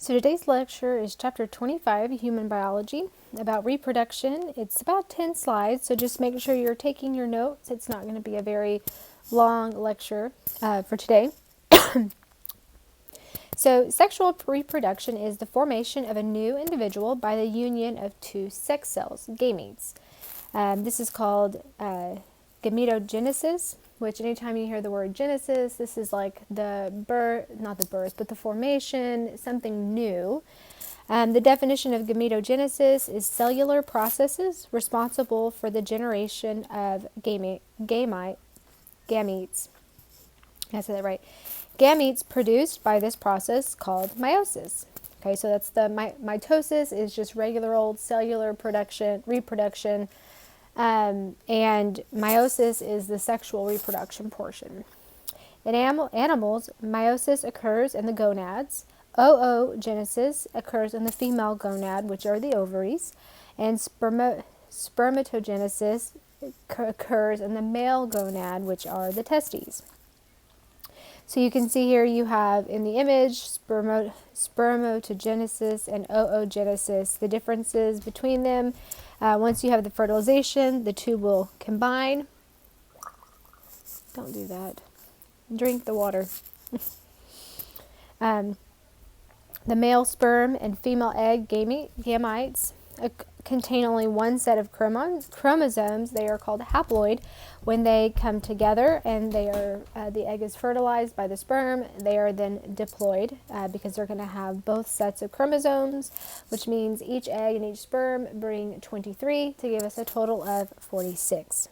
So today's lecture is chapter 25, Human Biology, about reproduction. It's about 10 slides, so just make sure you're taking your notes. It's not going to be a very long lecture for today. So sexual reproduction is the formation of a new individual by the union of two sex cells, gametes. This is called gametogenesis, which anytime you hear the word genesis, this is like the birth, not the birth, but the formation, something new. The definition of gametogenesis is cellular processes responsible for the generation of gametes. I said that right. Gametes produced by this process called meiosis. Okay, so that's the mitosis is just regular old cellular reproduction, and meiosis is the sexual reproduction portion. In animals, meiosis occurs in the gonads. Oogenesis occurs in the female gonad, which are the ovaries, and spermatogenesis occurs in the male gonad, which are the testes. So you can see here you have in the image spermatogenesis and oogenesis, the differences between them. Once you have the fertilization, the two will combine. Don't do that. Drink the water. The male sperm and female egg gametes contain only one set of chromosomes. They are called haploid. When they come together and the egg is fertilized by the sperm, they are then diploid because they're going to have both sets of chromosomes, which means each egg and each sperm bring 23 to give us a total of 46.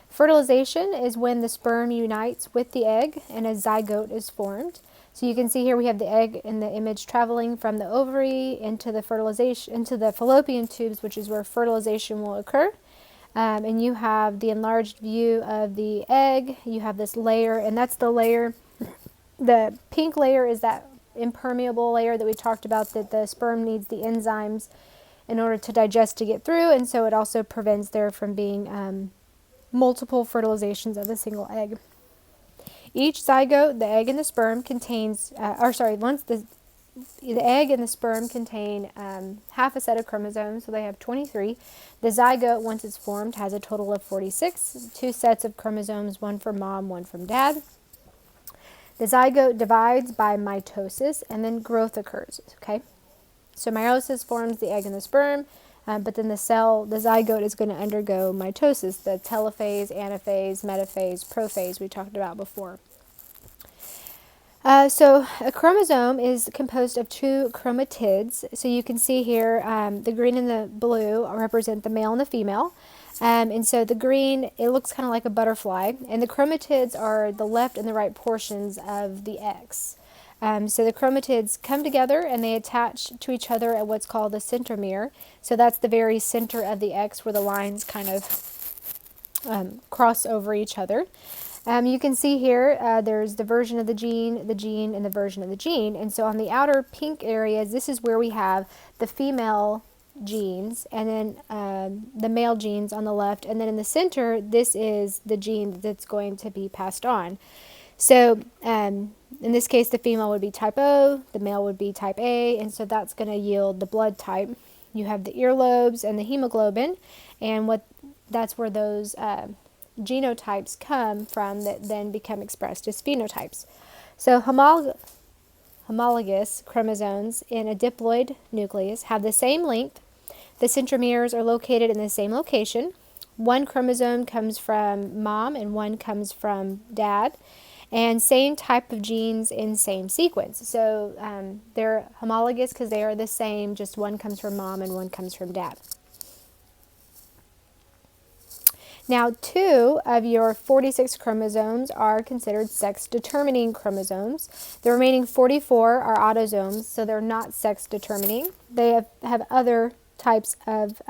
Fertilization is when the sperm unites with the egg and a zygote is formed. So you can see here we have the egg in the image traveling from the ovary into the fallopian tubes, which is where fertilization will occur. And you have the enlarged view of the egg. You have this layer, and that's the layer. The pink layer is that impermeable layer that we talked about, that the sperm needs the enzymes in order to digest to get through, and so it also prevents there from being multiple fertilizations of a single egg. Each zygote, the egg and the sperm contains, once the egg and the sperm contain half a set of chromosomes, so they have 23. The zygote, once it's formed, has a total of 46, two sets of chromosomes, one from mom, one from dad. The zygote divides by mitosis, and then growth occurs, okay? So meiosis forms the egg and the sperm, but then the zygote is going to undergo mitosis, the telophase, anaphase, metaphase, prophase we talked about before. So a chromosome is composed of two chromatids. So you can see here the green and the blue represent the male and the female. And so the green, it looks kind of like a butterfly, and the chromatids are the left and the right portions of the X. So the chromatids come together and they attach to each other at what's called the centromere. So that's the very center of the X where the lines kind of cross over each other. You can see here there's the version of the gene, and the version of the gene. And so on the outer pink areas, this is where we have the female genes, and then the male genes on the left. And then in the center, this is the gene that's going to be passed on. So in this case, the female would be type O, the male would be type A, and so that's going to yield the blood type. You have the earlobes and the hemoglobin, and that's where those genotypes come from that then become expressed as phenotypes. So homologous chromosomes in a diploid nucleus have the same length. The centromeres are located in the same location. One chromosome comes from mom and one comes from dad, and same type of genes in same sequence. So they're homologous because they are the same, just one comes from mom and one comes from dad. Now, 2 of your 46 chromosomes are considered sex-determining chromosomes. The remaining 44 are autosomes, so they're not sex-determining. They have other types of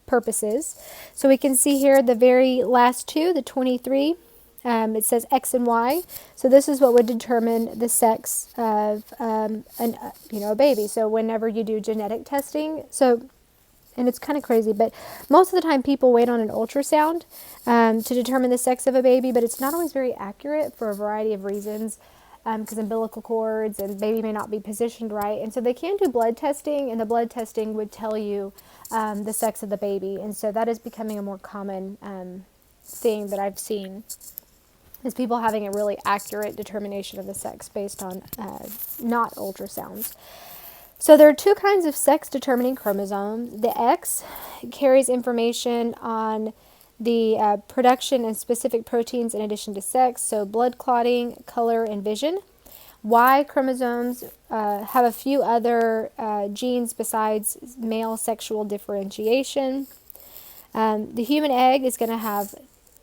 purposes. So we can see here the very last 2, the 23, it says X and Y. So this is what would determine the sex of a baby. So whenever you do genetic testing, and it's kind of crazy, but most of the time people wait on an ultrasound to determine the sex of a baby, but it's not always very accurate for a variety of reasons. because umbilical cords and baby may not be positioned right. And so they can do blood testing, and the blood testing would tell you the sex of the baby. And so that is becoming a more common thing that I've seen, is people having a really accurate determination of the sex based on not ultrasounds. So there are two kinds of sex-determining chromosomes. The X carries information on the production and specific proteins in addition to sex, so blood clotting, color, and vision. Y chromosomes have a few other genes besides male sexual differentiation. The human egg is going to have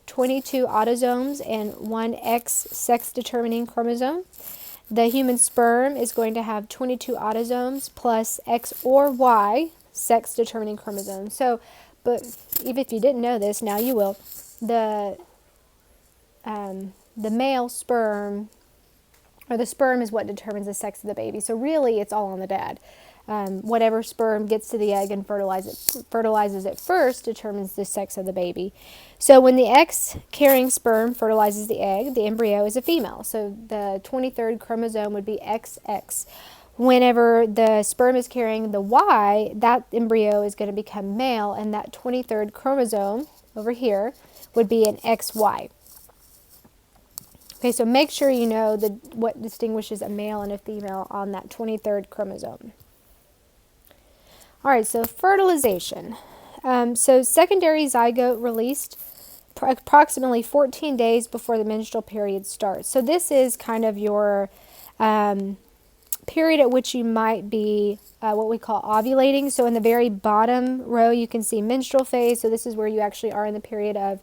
22 autosomes and one X sex-determining chromosome. The human sperm is going to have 22 autosomes plus X or Y sex-determining chromosomes. So, but even if you didn't know this, now you will. The male sperm, or the sperm, is what determines the sex of the baby. So really, it's all on the dad. Whatever sperm gets to the egg and fertilizes it first determines the sex of the baby. So when the X-carrying sperm fertilizes the egg, the embryo is a female. So the 23rd chromosome would be XX. Whenever the sperm is carrying the Y, that embryo is going to become male, and that 23rd chromosome over here would be an XY. Okay, so make sure you know what distinguishes a male and a female on that 23rd chromosome. All right, so fertilization. So secondary zygote released approximately 14 days before the menstrual period starts. So this is kind of your period at which you might be what we call ovulating. So in the very bottom row, you can see menstrual phase. So this is where you actually are in the period of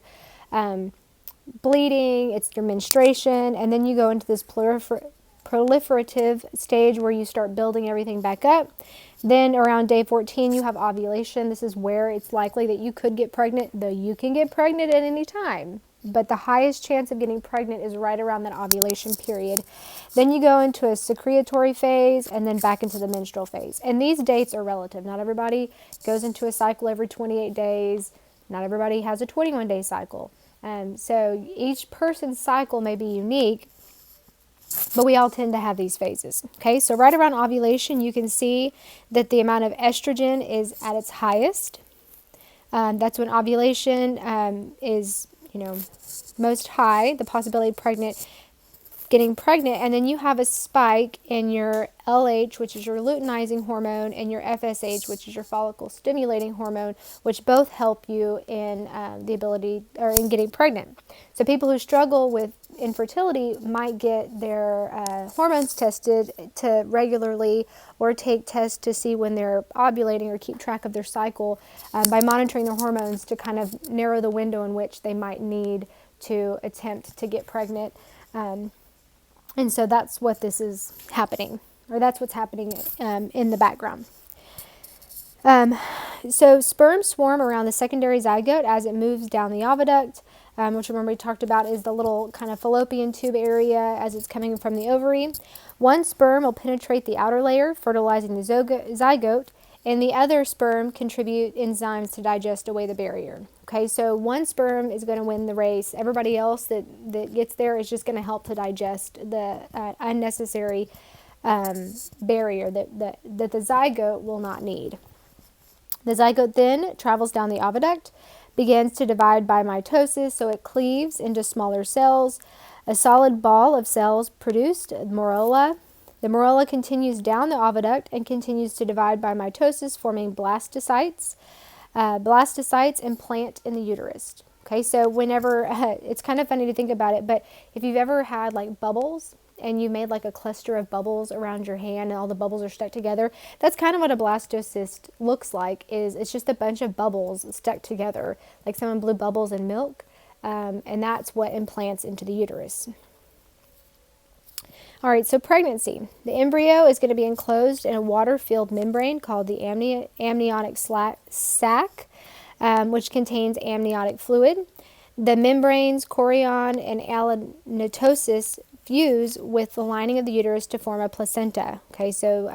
bleeding. It's your menstruation, and then you go into this proliferative stage where you start building everything back up. Then around day 14, you have ovulation. This is where it's likely that you could get pregnant, though you can get pregnant at any time. But the highest chance of getting pregnant is right around that ovulation period. Then you go into a secretory phase and then back into the menstrual phase. And these dates are relative. Not everybody goes into a cycle every 28 days. Not everybody has a 21-day cycle. So each person's cycle may be unique, but we all tend to have these phases. Okay, so right around ovulation, you can see that the amount of estrogen is at its highest. That's when ovulation is, most high, the possibility of getting pregnant, and then you have a spike in your LH, which is your luteinizing hormone, and your FSH, which is your follicle stimulating hormone, which both help you in the ability, or in getting pregnant. So people who struggle with infertility might get their hormones tested to regularly, or take tests to see when they're ovulating, or keep track of their cycle by monitoring their hormones to kind of narrow the window in which they might need to attempt to get pregnant. And so that's what this is happening, or that's what's happening in the background. So sperm swarm around the secondary zygote as it moves down the oviduct, which remember we talked about is the little kind of fallopian tube area as it's coming from the ovary. One sperm will penetrate the outer layer, fertilizing the zygote, and the other sperm contribute enzymes to digest away the barrier. Okay, so one sperm is going to win the race. Everybody else that gets there is just going to help to digest the unnecessary barrier that the zygote will not need. The zygote then travels down the oviduct, begins to divide by mitosis, so it cleaves into smaller cells. A solid ball of cells produced, morula. The morula continues down the oviduct and continues to divide by mitosis, forming blastocytes. Blastocytes implant in the uterus. Okay, so whenever, it's kind of funny to think about it, but if you've ever had like bubbles and you made like a cluster of bubbles around your hand and all the bubbles are stuck together, that's kind of what a blastocyst looks like. It's just a bunch of bubbles stuck together, like someone blew bubbles in milk, and that's what implants into the uterus. All right, so pregnancy. The embryo is going to be enclosed in a water-filled membrane called the amniotic sac, which contains amniotic fluid. The membranes, chorion and alinatosis, fuse with the lining of the uterus to form a placenta. Okay, so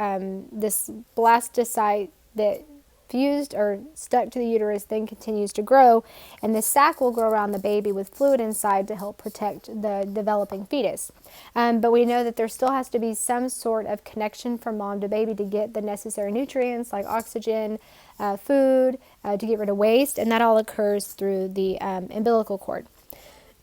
this blastocyte that fused or stuck to the uterus then continues to grow, and the sac will grow around the baby with fluid inside to help protect the developing fetus. But we know that there still has to be some sort of connection from mom to baby to get the necessary nutrients like oxygen, food, to get rid of waste, and that all occurs through the umbilical cord.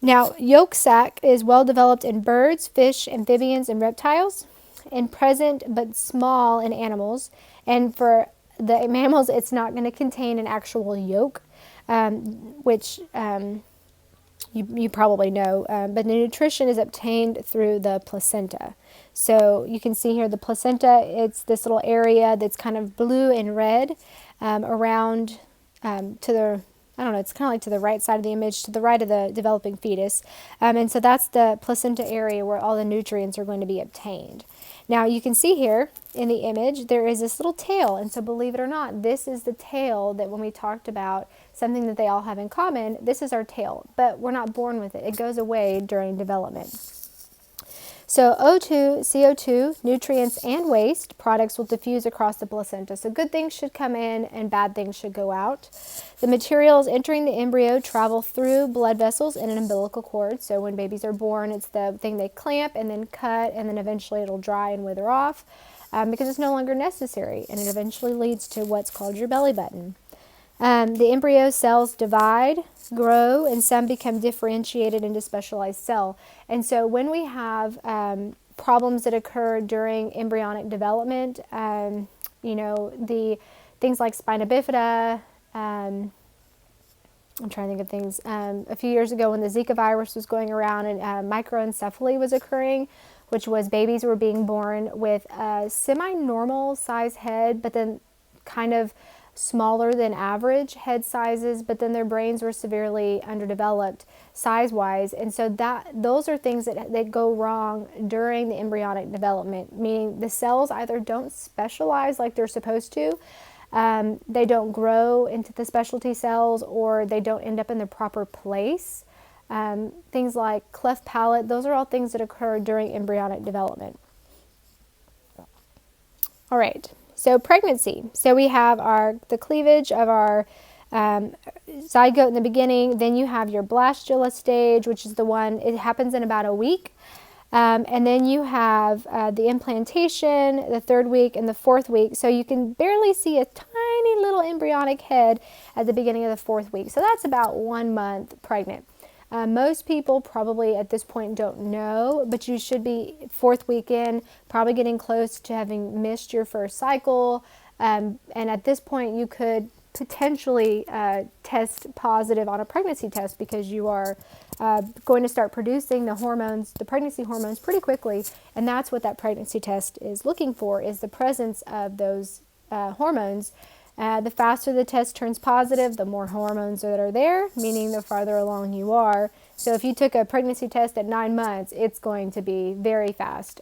Now, yolk sac is well developed in birds, fish, amphibians, and reptiles, and present but small in animals. And for the mammals, it's not going to contain an actual yolk, which you probably know, but the nutrition is obtained through the placenta. So you can see here the placenta, it's this little area that's kind of blue and red around to the, I don't know, it's kind of like to the right side of the image, to the right of the developing fetus. And so that's the placenta area where all the nutrients are going to be obtained. Now you can see here in the image, there is this little tail. And so believe it or not, this is the tail that when we talked about something that they all have in common, this is our tail, but we're not born with it. It goes away during development. So O2, CO2, nutrients, and waste products will diffuse across the placenta. So good things should come in and bad things should go out. The materials entering the embryo travel through blood vessels in an umbilical cord. So when babies are born, it's the thing they clamp and then cut, and then eventually it'll dry and wither off because it's no longer necessary, and it eventually leads to what's called your belly button. The embryo cells divide, grow, and some become differentiated into specialized cell. And so when we have problems that occur during embryonic development, the things like spina bifida, I'm trying to think of things. A few years ago when the Zika virus was going around and microencephaly was occurring, which was babies were being born with a semi-normal size head, but then kind of smaller than average head sizes, but then their brains were severely underdeveloped size-wise. And so those are things that go wrong during the embryonic development, meaning the cells either don't specialize like they're supposed to, they don't grow into the specialty cells, or they don't end up in the proper place. Things like cleft palate, those are all things that occur during embryonic development. All right. So pregnancy. So we have the cleavage of our zygote in the beginning. Then you have your blastula stage, which is the one, it happens in about a week. And then you have the implantation, the 3rd week and the 4th week. So you can barely see a tiny little embryonic head at the beginning of the 4th week. So that's about 1 month pregnant. Most people probably at this point don't know, but you should be 4th week in, probably getting close to having missed your first cycle. And at this point, you could potentially test positive on a pregnancy test because you are going to start producing the hormones, the pregnancy hormones, pretty quickly. And that's what that pregnancy test is looking for, is the presence of those hormones. The faster the test turns positive, the more hormones that are there, meaning the farther along you are. So if you took a pregnancy test at 9 months, it's going to be very fast.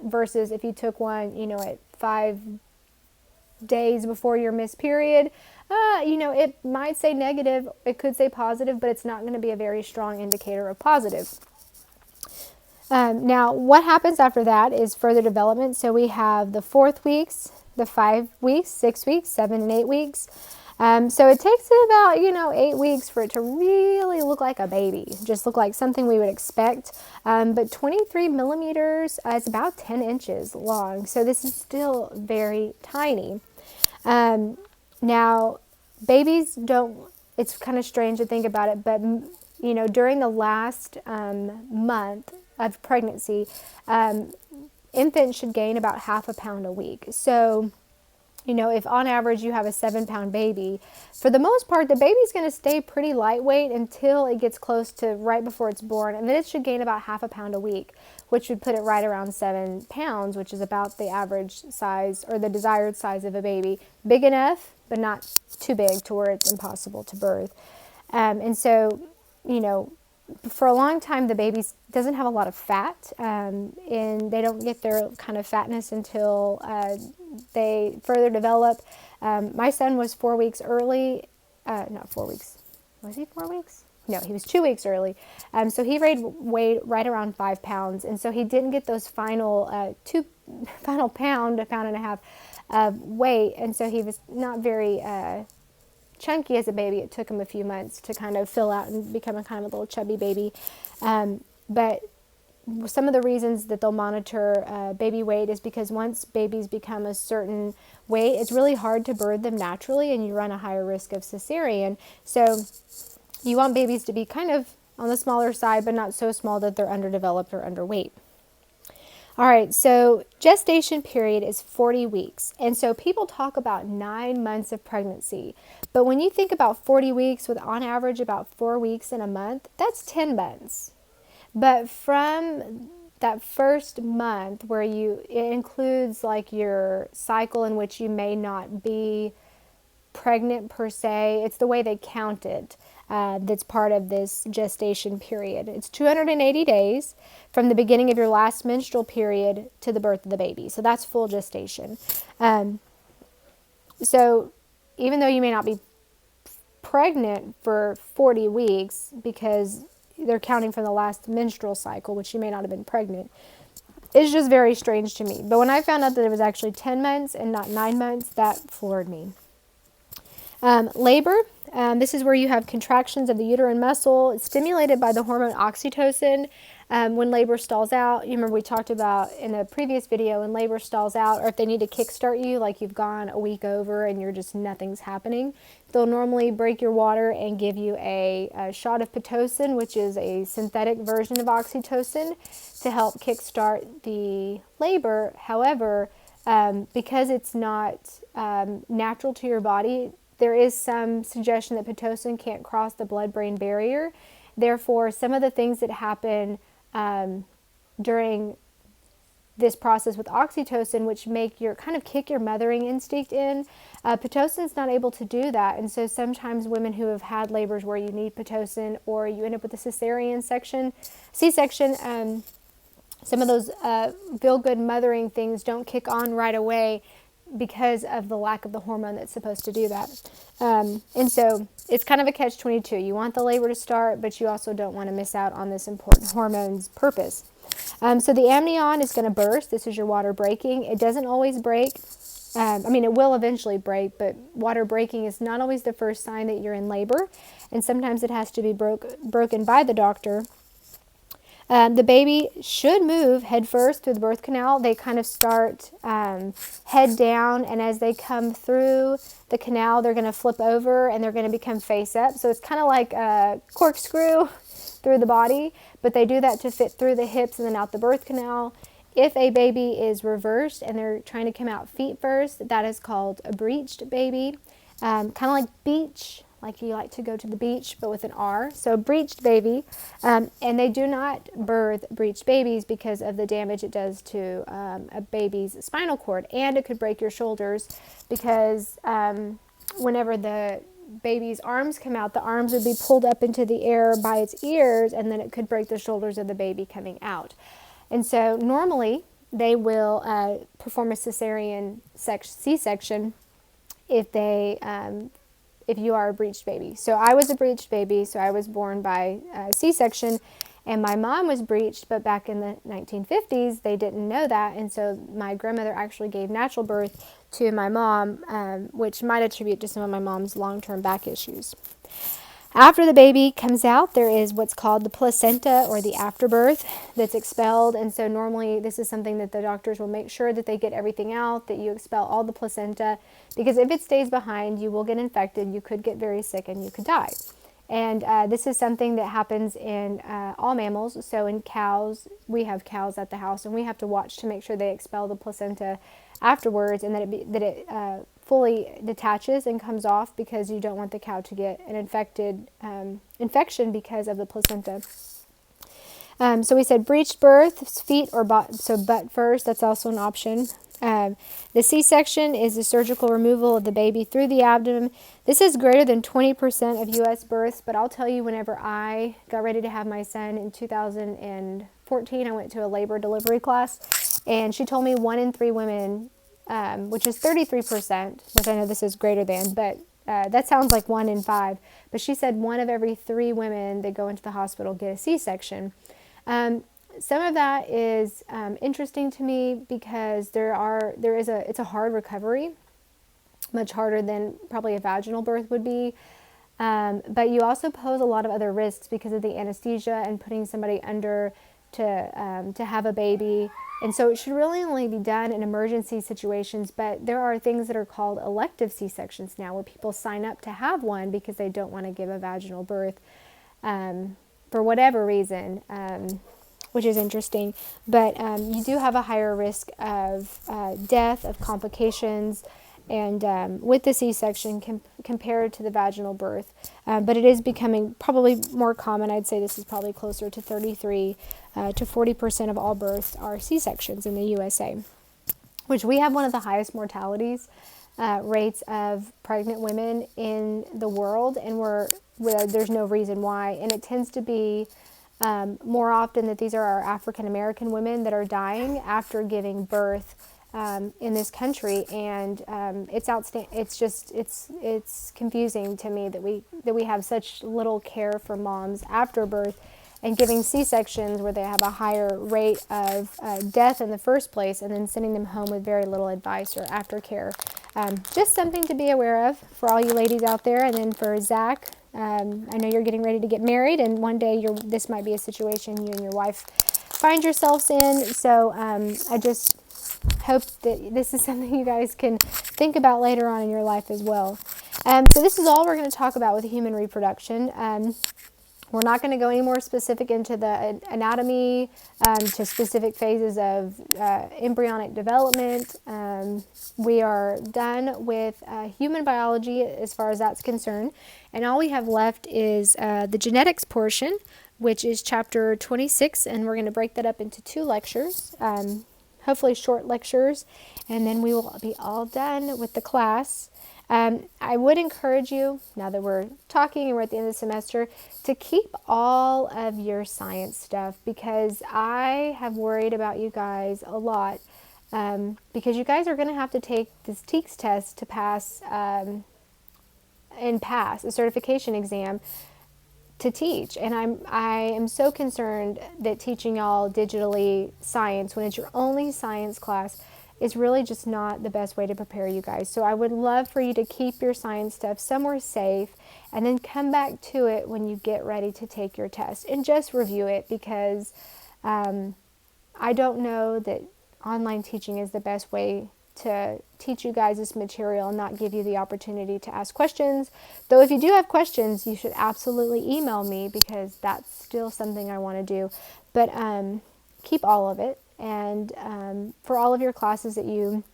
Versus if you took one, at 5 days before your missed period, it might say negative, it could say positive, but it's not going to be a very strong indicator of positive. Now, what happens after that is further development. So we have the 4th weeks, the 5 weeks, 6 weeks, 7 and 8 weeks. So it takes about, 8 weeks for it to really look like a baby, just look like something we would expect. But 23 millimeters is about 10 inches long. So this is still very tiny. Now, babies don't, it's kind of strange to think about it, but, during the last month of pregnancy, infants should gain about half a pound a week. So, if on average you have a 7-pound baby, for the most part, the baby's going to stay pretty lightweight until it gets close to right before it's born. And then it should gain about half a pound a week, which would put it right around 7 pounds, which is about the average size or the desired size of a baby. Big enough, but not too big to where it's impossible to birth. And so, for a long time, the baby doesn't have a lot of fat, and they don't get their kind of fatness until they further develop. My son was 4 weeks early, not 4 weeks. Was he 4 weeks? No, he was 2 weeks early. So he weighed right around 5 pounds, and so he didn't get those final pound, a pound and a half of weight, and so he was not very chunky as a baby. It took him a few months to kind of fill out and become a kind of a little chubby baby. But some of the reasons that they'll monitor baby weight is because once babies become a certain weight, it's really hard to birth them naturally, and you run a higher risk of cesarean. So you want babies to be kind of on the smaller side, but not so small that they're underdeveloped or underweight. All right, so gestation period is 40 weeks. And so people talk about 9 months of pregnancy. But when you think about 40 weeks with on average about 4 weeks in a month, that's 10 months. But from that first month where it includes like your cycle in which you may not be pregnant per se, it's the way they count it. That's part of this gestation period. It's 280 days from the beginning of your last menstrual period to the birth of the baby. So that's full gestation. So even though you may not be pregnant for 40 weeks because they're counting from the last menstrual cycle, which you may not have been pregnant, it's just very strange to me. But when I found out that it was actually 10 months and not 9 months, that floored me. Labor, this is where you have contractions of the uterine muscle. It's stimulated by the hormone oxytocin. When labor stalls out, you remember we talked about in a previous video, when labor stalls out, or if they need to kickstart you, like you've gone a week over and you're just nothing's happening, they'll normally break your water and give you a shot of Pitocin, which is a synthetic version of oxytocin, to help kickstart the labor. However, because it's not natural to your body, there is some suggestion that Pitocin can't cross the blood-brain barrier. Therefore, some of the things that happen during this process with oxytocin, which make your kind of kick your mothering instinct in, Pitocin's not able to do that. And so sometimes women who have had labors where you need Pitocin, or you end up with a C-section, some of those feel-good mothering things don't kick on right away because of the lack of the hormone that's supposed to do that. And so it's kind of a catch-22. You want the labor to start, but you also don't want to miss out on this important hormone's purpose. So the amnion is going to burst. This is your water breaking. It doesn't always break. It will eventually break, but water breaking is not always the first sign that you're in labor, and sometimes it has to be broken by the doctor. The baby should move head first through the birth canal. They kind of start head down, and as they come through the canal, they're going to flip over and they're going to become face up. So it's kind of like a corkscrew through the body, but they do that to fit through the hips and then out the birth canal. If a baby is reversed and they're trying to come out feet first, that is called a breeched baby. Kind of like beach, like you like to go to the beach, but with an R. So breeched baby. And they do not birth breeched babies because of the damage it does to a baby's spinal cord. And it could break your shoulders because whenever the baby's arms come out, the arms would be pulled up into the air by its ears, and then it could break the shoulders of the baby coming out. And so normally they will perform a cesarean C-section if you are a breeched baby. So I was a breeched baby, so I was born by C-section, and my mom was breeched, but back in the 1950s, they didn't know that, and so my grandmother actually gave natural birth to my mom, which might attribute to some of my mom's long-term back issues. After the baby comes out, there is what's called the placenta, or the afterbirth, that's expelled. And so normally this is something that the doctors will make sure that they get everything out, that you expel all the placenta, because if it stays behind, you will get infected, you could get very sick, and you could die. And this is something that happens in all mammals. So in cows, we have cows at the house, and we have to watch to make sure they expel the placenta afterwards, and that it fully detaches and comes off, because you don't want the cow to get an infection because of the placenta. So we said breeched birth, feet or butt, so butt first, that's also an option. The C-section is the surgical removal of the baby through the abdomen. This is greater than 20% of U.S. births, but I'll tell you, whenever I got ready to have my son in 2014, I went to a labor delivery class, and she told me 1 in 3 women, which is 33%, which I know this is greater than, but that sounds like 1 in 5. But she said 1 of every 3 women that go into the hospital get a C-section. some of that is interesting to me because it's a hard recovery, much harder than probably a vaginal birth would be. But you also pose a lot of other risks because of the anesthesia and putting somebody under to have a baby. And so it should really only be done in emergency situations, but there are things that are called elective C-sections now where people sign up to have one because they don't want to give a vaginal birth for whatever reason, which is interesting. But you do have a higher risk of death, of complications, and with the C-section compared to the vaginal birth. But it is becoming probably more common. I'd say this is probably closer to 33 to 40% of all births are C-sections in the USA, which we have one of the highest mortalities rates of pregnant women in the world, and there's no reason why. And it tends to be more often that these are our African American women that are dying after giving birth in this country, and it's outstanding. It's confusing to me that we have such little care for moms after birth, and giving C-sections where they have a higher rate of death in the first place, and then sending them home with very little advice or aftercare. Just something to be aware of for all you ladies out there. And then for Zach, I know you're getting ready to get married, and one day this might be a situation you and your wife find yourselves in. So I just hope that this is something you guys can think about later on in your life as well. So this is all we're going to talk about with human reproduction. We're not going to go any more specific into the anatomy, to specific phases of embryonic development. We are done with human biology as far as that's concerned. And all we have left is the genetics portion, which is chapter 26. And we're going to break that up into 2 lectures, hopefully short lectures. And then we will be all done with the class. I would encourage you, now that we're talking and we're at the end of the semester, to keep all of your science stuff, because I have worried about you guys a lot, because you guys are going to have to take this TEKS test to pass a certification exam to teach. And I am so concerned that teaching y'all digitally science when it's your only science class is really just not the best way to prepare you guys. So I would love for you to keep your science stuff somewhere safe and then come back to it when you get ready to take your test and just review it, because I don't know that online teaching is the best way to teach you guys this material and not give you the opportunity to ask questions. Though if you do have questions, you should absolutely email me, because that's still something I want to do. But keep all of it. And for all of your classes that you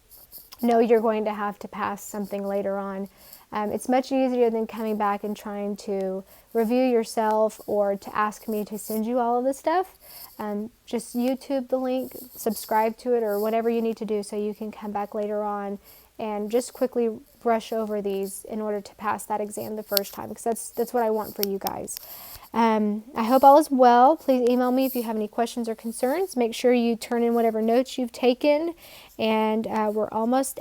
know you're going to have to pass something later on, it's much easier than coming back and trying to review yourself or to ask me to send you all of this stuff. Just YouTube the link, subscribe to it, or whatever you need to do so you can come back later on and just quickly brush over these in order to pass that exam the first time, because that's what I want for you guys. I hope all is well. Please email me if you have any questions or concerns. Make sure you turn in whatever notes you've taken, and we're almost